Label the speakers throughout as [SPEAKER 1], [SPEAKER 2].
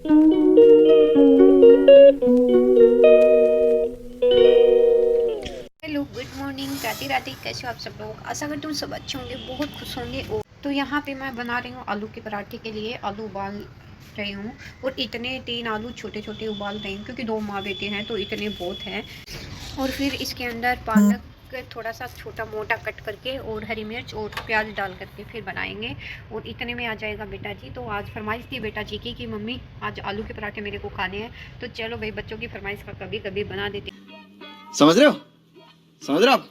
[SPEAKER 1] Hello, good morning. Radhe Radhe. कैसे हो आप सब लोग? आशा करती हूँ सब अच्छे होंगे, बहुत खुश होंगे। और तो यहाँ पे मैं बना रही हूँ आलू के पराठे के लिए। आलू उबाल रही हूँ और इतने 3 आलू छोटे छोटे उबाल रही हूँ क्योंकि 2 माँ बेटे हैं तो इतने बहुत हैं। और फिर इसके अंदर पालक थोड़ा सा छोटा मोटा कट करके और हरी मिर्च और प्याज डाल करके फिर बनाएंगे। और इतने में आ जाएगा बेटा जी। तो आज फरमाइश थी बेटा जी की कि मम्मी आज आलू के पराठे मेरे को खाने हैं। तो चलो भाई, बच्चों की फरमाइश का कभी कभी बना देते।
[SPEAKER 2] समझ रहे हो? समझ रहे हो आप?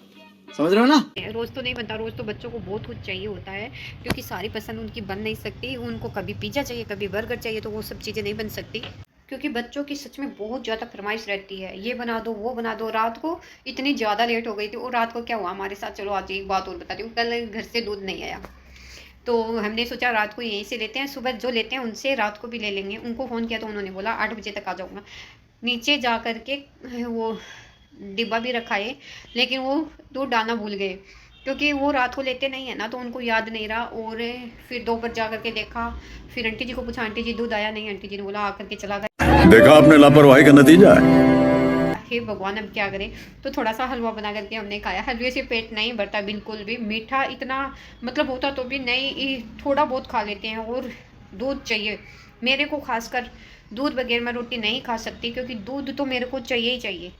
[SPEAKER 2] समझ रहे हो ना?
[SPEAKER 1] रोज़ तो नहीं बनता, रोज़ तो बच्चों को बहुत कुछ चाहिए होता है क्योंकि सारी पसंद उनकी बन नहीं सकती। उनको कभी पिज़्ज़ा चाहिए, कभी बर्गर चाहिए, तो वो सब चीज़ें नहीं बन सकती क्योंकि बच्चों की सच में बहुत ज़्यादा फरमाइश रहती है, ये बना दो वो बना दो। रात को इतनी ज़्यादा लेट हो गई थी। और रात को क्या हुआ हमारे साथ, चलो आज एक बात और बताती हूँ। कल घर से दूध नहीं आया तो हमने सोचा रात को यहीं से लेते हैं, सुबह जो लेते हैं उनसे रात को भी ले लेंगे। उनको फ़ोन किया तो उन्होंने बोला 8 बजे तक आ जाऊँगा। नीचे जा कर के वो डिब्बा भी रखा है, लेकिन वो दूध डालना भूल गए क्योंकि वो रात को लेते नहीं है ना, तो उनको याद नहीं रहा। और फिर दोपहर जा करके देखा, फिर आंटी जी को पूछा, आंटी जी दूध आया नहीं? आंटी जी ने बोला आकर के चला गया।
[SPEAKER 2] देखा आपने लापरवाही का नतीजा है।
[SPEAKER 1] हे भगवान, अब क्या करें। तो थोड़ा सा हलवा बना करके हमने खाया। हलवे से पेट नहीं भरता बिल्कुल भी। मीठा इतना मतलब होता तो भी नहीं, थोड़ा बहुत खा लेते हैं। और दूध चाहिए मेरे को, खासकर दूध बगैर मैं रोटी नहीं खा सकती क्योंकि दूध तो मेरे को चाहिए ही चाहिए।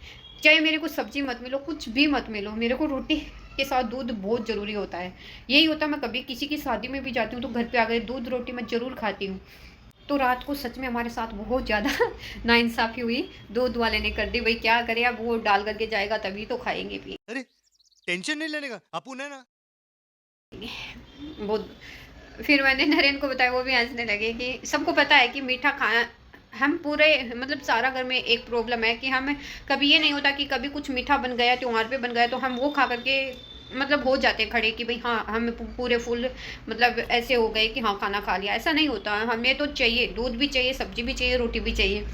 [SPEAKER 1] चाहे मेरे को सब्जी मत मिलो, कुछ भी मत मिलो, मेरे को रोटी के साथ दूध बहुत ज़रूरी होता है। यही होता है, मैं कभी किसी की शादी में भी जाती हूँ तो घर पे आ गए दूध रोटी मैं ज़रूर खाती हूँ। तो रात को सच में हमारे साथ बहुत ज़्यादा नाइंसाफ़ी हुई। दूध वाले ने कर दी। भाई क्या करें, अब वो डाल करके जाएगा तभी तो खाएंगे भी।
[SPEAKER 3] अरे टेंशन नहीं लेने का, अपुन है ना।
[SPEAKER 1] वो फिर मैंने नरेन को बताया, वो भी हंसने लगे कि सबको पता है कि मीठा खाना हम पूरे मतलब सारा घर में एक प्रॉब्लम है कि हम कभी ये नहीं होता कि कभी कुछ मीठा बन गया, त्योहार पे बन गया तो हम वो खा करके मतलब हो जाते हैं खड़े कि भाई हाँ हम पूरे फुल मतलब ऐसे हो गए कि हाँ खाना खा लिया। ऐसा नहीं होता, हमें तो चाहिए, दूध भी चाहिए, सब्जी भी चाहिए, रोटी भी चाहिए।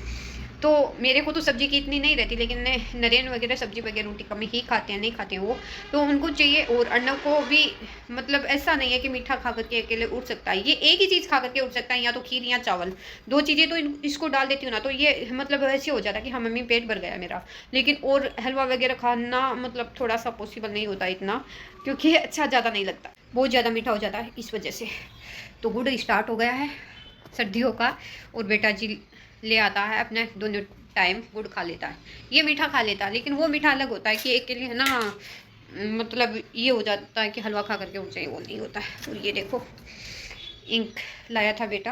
[SPEAKER 1] तो मेरे को तो सब्जी की इतनी नहीं रहती, लेकिन नरेन वगैरह सब्जी वगैरह रोटी कम ही खाते हैं, नहीं खाते हैं वो, तो उनको चाहिए। और अर्नव को भी मतलब ऐसा नहीं है कि मीठा खा करके अकेले उठ सकता है, ये एक ही चीज़ खा करके उठ सकता है, या तो खीर या चावल। 2 चीज़ें तो इसको डाल देती हूँ ना तो ये मतलब ऐसे हो जाता है कि हाँ मम्मी पेट भर गया मेरा। लेकिन और हलवा वगैरह खाना मतलब थोड़ा सा पॉसिबल नहीं होता इतना, क्योंकि अच्छा ज़्यादा नहीं लगता, बहुत ज़्यादा मीठा हो जाता है इस वजह से। तो गुड़ स्टार्ट हो गया है सर्दियों का। और बेटा जी ले आता है अपने दोनों टाइम गुड़ खा लेता है, ये मीठा खा लेता है। लेकिन वो मीठा अलग होता है कि एक के लिए है ना, मतलब ये हो जाता है कि हलवा खा करके उठ जाए, वो नहीं होता है। और ये देखो इंक लाया था बेटा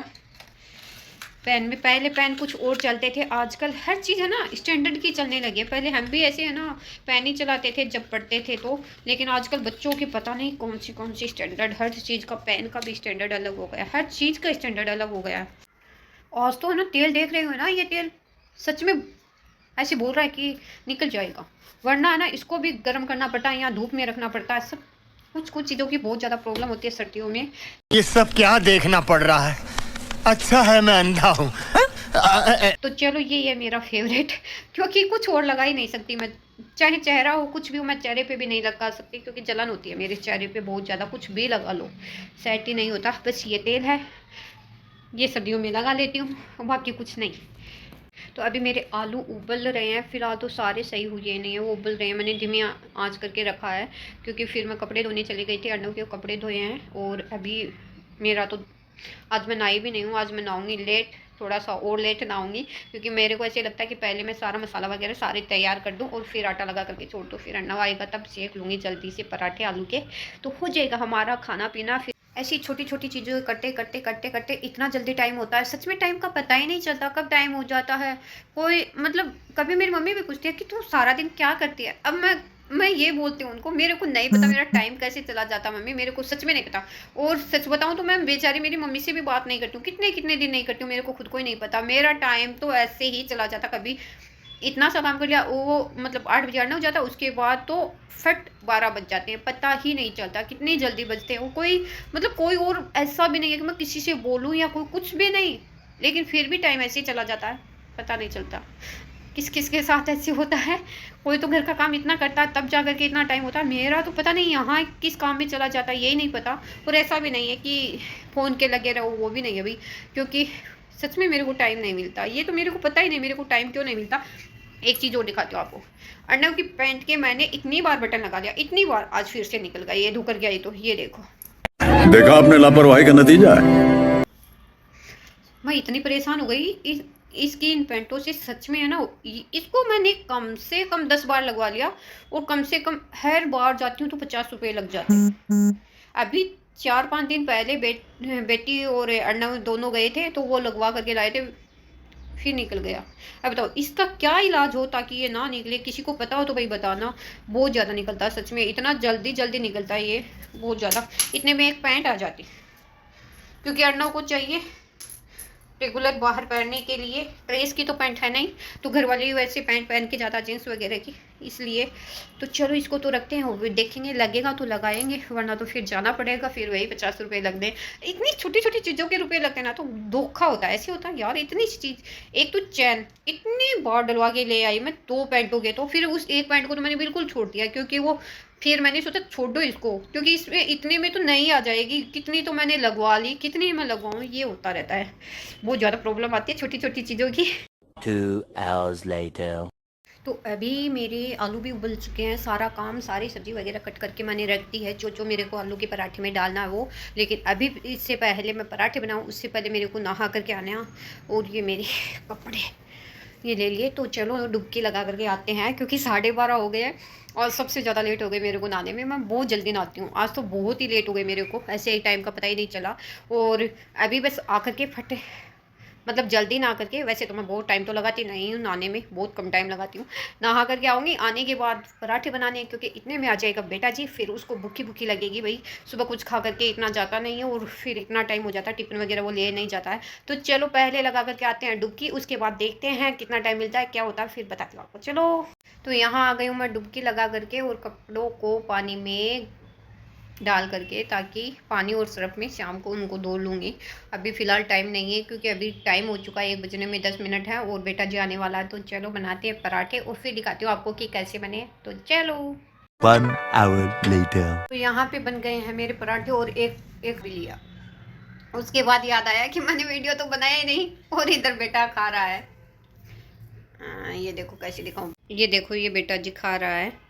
[SPEAKER 1] पेन में। पहले पेन कुछ और चलते थे, आजकल हर चीज़ है ना स्टैंडर्ड की चलने लगी है। पहले हम भी ऐसे है ना पेन ही चलाते थे जब पढ़ते थे तो, लेकिन आजकल बच्चों की पता नहीं कौन सी स्टैंडर्ड, हर चीज़ का पेन का भी स्टैंडर्ड अलग हो गया, हर चीज़ का स्टैंडर्ड अलग हो गया है। आज तो है ना तेल देख रहे हो ना, ये तेल सच में ऐसे बोल रहा है कि निकल जाएगा, वरना है ना इसको भी गर्म करना पड़ता है या धूप में रखना पड़ता है। सब कुछ कुछ चीज़ों की बहुत ज़्यादा प्रॉब्लम होती है सर्दियों में।
[SPEAKER 3] ये सब क्या देखना पड़ रहा है? अच्छा है मैं अंधा हूँ।
[SPEAKER 1] तो चलो ये है मेरा फेवरेट, क्योंकि कुछ और लगा ही नहीं सकती मैं, चाहे चेहरा हो कुछ भी हो, मैं चेहरे पे भी नहीं लगा सकती क्योंकि जलन होती है मेरे चेहरे पे बहुत ज़्यादा। कुछ भी लगा लो सेट ही नहीं होता। बस ये तेल है, ये सर्दियों में लगा लेती हूँ, बाकी कुछ नहीं। तो अभी मेरे आलू उबल रहे हैं, फिलहाल तो सारे सही हुए नहीं है, वो उबल रहे हैं। मैंने धीमी आंच करके रखा है क्योंकि फिर मैं कपड़े धोने चली गई थी, अर्नव के कपड़े धोए हैं। और अभी मेरा तो आज मैं नहाई भी नहीं हूँ, आज मैं नहाऊंगी लेट, थोड़ा सा और लेट नहाऊंगी क्योंकि मेरे को ऐसे लगता है कि पहले मैं सारा मसाला वगैरह सारे तैयार कर दूँ और फिर आटा लगा करके छोड़ दूँ, फिर अर्नव आएगा तब सेक लूँगी जल्दी से पराठे आलू के, तो हो जाएगा हमारा खाना पीना। फिर ऐसी छोटी छोटी चीज़ें करते करते करते करते इतना जल्दी टाइम होता है, सच में टाइम का पता ही नहीं चलता कब टाइम हो जाता है। कोई मतलब कभी मेरी मम्मी भी पूछती है कि तू सारा दिन क्या करती है। अब मैं ये बोलती हूँ उनको, मेरे को नहीं पता मेरा टाइम कैसे चला जाता मम्मी, मेरे को सच में नहीं पता। और सच बताऊँ तो मैं बेचारी मेरी मम्मी से भी बात नहीं करती हूँ, कितने कितने दिन नहीं करती हूँ, मेरे को खुद को ही नहीं पता। मेरा टाइम तो ऐसे ही चला जाता, कभी इतना सा काम कर लिया वो मतलब 8 बजे आना हो जाता, उसके बाद तो फट 12 बज जाते हैं, पता ही नहीं चलता कितनी जल्दी बजते हैं। वो कोई मतलब कोई और ऐसा भी नहीं है कि मैं किसी से बोलूँ या कोई कुछ भी नहीं, लेकिन फिर भी टाइम ऐसे ही चला जाता है, पता नहीं चलता किस किस के साथ ऐसे होता है। कोई तो घर का काम इतना करता है तब जा कर के इतना टाइम होता है, मेरा तो पता नहीं यहाँ किस काम में चला जाता है, यही नहीं पता। और ऐसा भी नहीं है कि फ़ोन के लगे रहो, वो भी नहीं है भाई, क्योंकि सच में मेरे को टाइम नहीं मिलता, ये तो मेरे को पता ही नहीं मेरे को टाइम क्यों नहीं मिलता। एक चीज़ और दिखाती हूँ आपको, अर्नव की पैंट के मैंने इतनी बार बटन लगा लिया, इतनी बार, आज फिर से निकल गया, ये धोकर गया। ये तो ये देखो,
[SPEAKER 4] देखा आपने लापरवाही का नतीजा है।
[SPEAKER 1] मैं इतनी परेशान हो गई इसकी इन पैंटों से, सच में है ना। इसको मैंने कम से कम 10 बार लगवा लिया, और कम से कम हर बार जाती हूँ तो 50 रुपये लग जाते हैं। अभी 4-5 दिन पहले बेटी और अर्नव दोनों गए थे, तो वो लगवा करके लाए थे, फिर निकल गया। अब बताओ इसका क्या इलाज हो ताकि ये ना निकले, किसी को पता हो तो भाई बताना। बहुत ज़्यादा निकलता है सच में, इतना जल्दी जल्दी निकलता है ये, बहुत ज़्यादा। इतने में एक पैंट आ जाती, क्योंकि अर्नव को चाहिए रेगुलर बाहर पहनने के लिए। प्रेस की तो पैंट है नहीं, तो घर वाले वैसे पैंट पहन के ज़्यादा, जींस वगैरह की, इसलिए। तो चलो इसको तो रखते हैं, और देखेंगे लगेगा तो लगाएंगे, वरना तो फिर जाना पड़ेगा, फिर वही 50 रुपये लग दें। इतनी छोटी छोटी चीज़ों के रुपये लगते हैं ना, तो धोखा होता है। ऐसे होता है यार, इतनी सी चीज़, एक तो चैन इतनी बार डलवा के ले आई मैं 2 पैंटों के, तो फिर उस एक पैंट को तो मैंने बिल्कुल छोड़ दिया, क्योंकि वो फिर मैंने सोचा छोड़ दो इसको, क्योंकि इसमें इतने में तो नहीं आ जाएगी। कितनी तो मैंने लगवा ली, कितनी मैं लगवाऊँ, ये होता रहता है। बहुत ज़्यादा प्रॉब्लम आती है छोटी छोटी चीज़ों की।
[SPEAKER 5] 2 hours later.
[SPEAKER 1] तो अभी मेरे आलू भी उबल चुके हैं, सारा काम, सारी सब्ज़ी वगैरह कट करके मैंने रख दी है, जो मेरे को आलू के पराठे में डालना है वो। लेकिन अभी इससे पहले मैं पराठे बनाऊँ, उससे पहले मेरे को नहा करके आना। और ये मेरे कपड़े ये ले लिए, तो चलो डुबकी लगा करके आते हैं, क्योंकि 12:30 हो गए हैं, और सबसे ज़्यादा लेट हो गए मेरे को नहाने में। मैं बहुत जल्दी नहाती हूँ, आज तो बहुत ही लेट हो गए मेरे को, ऐसे ही टाइम का पता ही नहीं चला। और अभी बस आकर के फटे, मतलब जल्दी ना करके, वैसे तो मैं बहुत टाइम तो लगाती नहीं हूँ नहाने में, बहुत कम टाइम लगाती हूँ। नहा करके आऊँगी, आने के बाद पराठे बनाने, क्योंकि इतने में आ जाएगा बेटा जी, फिर उसको भूखी भूखी लगेगी भाई। सुबह कुछ खा करके इतना जाता नहीं है, और फिर इतना टाइम हो जाता है, टिफिन वगैरह वो ले नहीं जाता है। तो चलो पहले लगा करके आते हैं डुबकी, उसके बाद देखते हैं कितना टाइम मिलता है, क्या होता है, फिर बताती हूँ आपको। चलो, तो यहाँ आ गई हूँ मैं डुबकी लगा करके, और कपड़ों को पानी में डाल करके, ताकि पानी और सरफ में शाम को उनको धो लूँगी। अभी फ़िलहाल टाइम नहीं है, क्योंकि अभी टाइम हो चुका है, 1 बजने में 10 मिनट है, और बेटा जी आने वाला है। तो चलो बनाते हैं पराठे, और फिर दिखाती हूँ आपको कि कैसे बने। तो चलो,
[SPEAKER 5] 1 hour later.
[SPEAKER 1] तो यहाँ पे बन गए हैं मेरे पराठे, और एक भी लिया। उसके बाद याद आया कि मैंने वीडियो तो बनाया ही नहीं, और इधर बेटा खा रहा है। ये देखो कैसे दिखाऊँ, ये देखो ये बेटा जी खा रहा है।